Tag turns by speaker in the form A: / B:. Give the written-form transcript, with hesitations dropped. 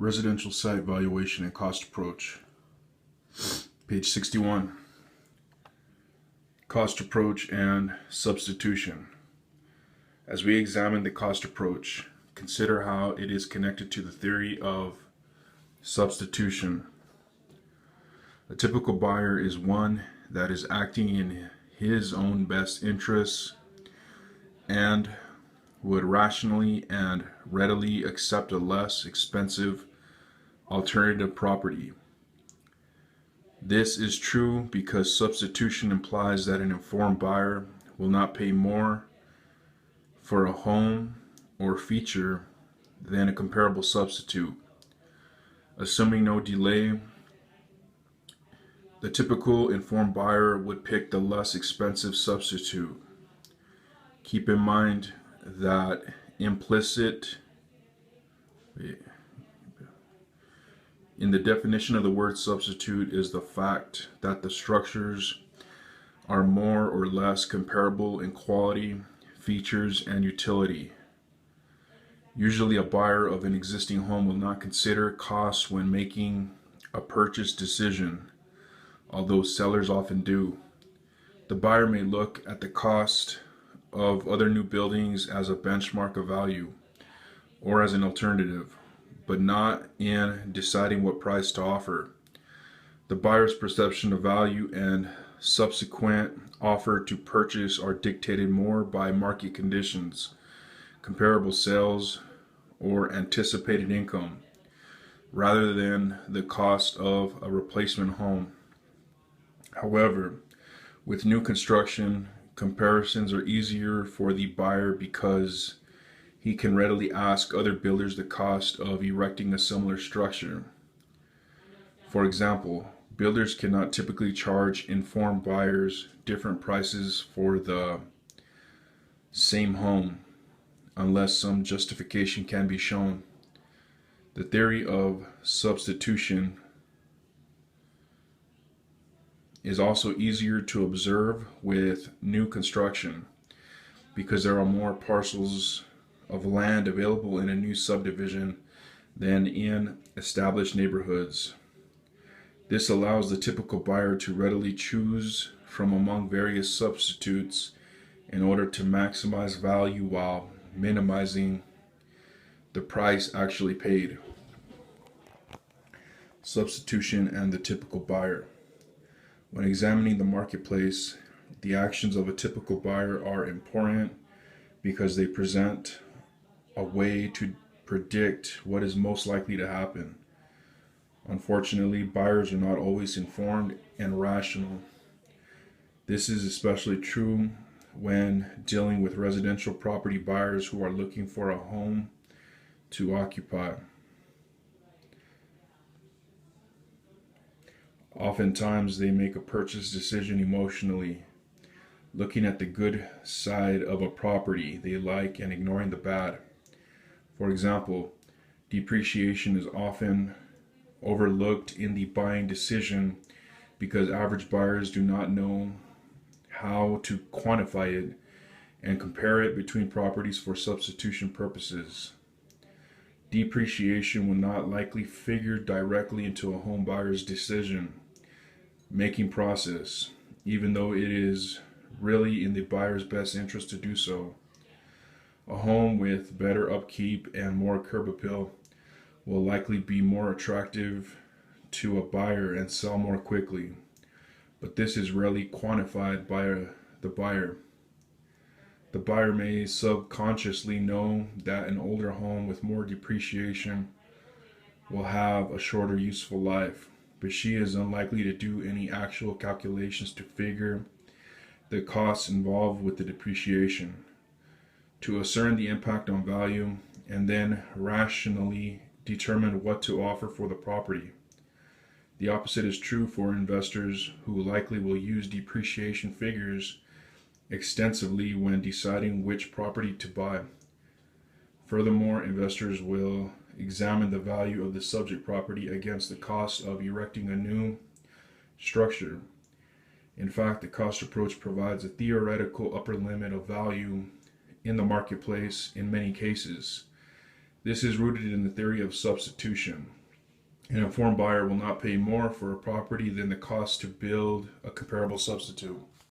A: Residential site valuation and cost approach. Page 61. Cost approach and substitution. As we examine the cost approach, consider how it is connected to the theory of substitution. A typical buyer is one that is acting in his own best interests and would rationally and readily accept a less expensive alternative property. This is true because substitution implies that an informed buyer will not pay more for a home or feature than a comparable substitute. Assuming no delay, the typical informed buyer would pick the less expensive substitute. Keep in mind that implicit in the definition of the word substitute is the fact that the structures are more or less comparable in quality, features, and utility. Usually a buyer of an existing home will not consider costs when making a purchase decision, although sellers often do. The buyer may look at the cost of other new buildings as a benchmark of value or as an alternative, but not in deciding what price to offer. The buyer's perception of value and subsequent offer to purchase are dictated more by market conditions, comparable sales, or anticipated income, rather than the cost of a replacement home. However, with new construction, comparisons are easier for the buyer because he can readily ask other builders the cost of erecting a similar structure. For example, builders cannot typically charge informed buyers different prices for the same home unless some justification can be shown. The theory of substitution is also easier to observe with new construction because there are more parcels of land available in a new subdivision than in established neighborhoods. This allows the typical buyer to readily choose from among various substitutes in order to maximize value while minimizing the price actually paid. Substitution and the typical buyer. When examining the marketplace, the actions of a typical buyer are important because they present a way to predict what is most likely to happen. Unfortunately, buyers are not always informed and rational. This is especially true when dealing with residential property buyers who are looking for a home to occupy. Oftentimes, they make a purchase decision emotionally, looking at the good side of a property they like and ignoring the bad. For example, depreciation is often overlooked in the buying decision because average buyers do not know how to quantify it and compare it between properties for substitution purposes. Depreciation will not likely figure directly into a home buyer's decision making process, even though it is really in the buyer's best interest to do so. A home with better upkeep and more curb appeal will likely be more attractive to a buyer and sell more quickly, but this is rarely quantified by the buyer. The buyer may subconsciously know that an older home with more depreciation will have a shorter useful life, but she is unlikely to do any actual calculations to figure the costs involved with the depreciation, to discern the impact on value, and then rationally determine what to offer for the property. The opposite is true for investors who likely will use depreciation figures extensively when deciding which property to buy. Furthermore, investors will examine the value of the subject property against the cost of erecting a new structure. In fact, the cost approach provides a theoretical upper limit of value in the marketplace in many cases. This is rooted in the theory of substitution. An informed buyer will not pay more for a property than the cost to build a comparable substitute.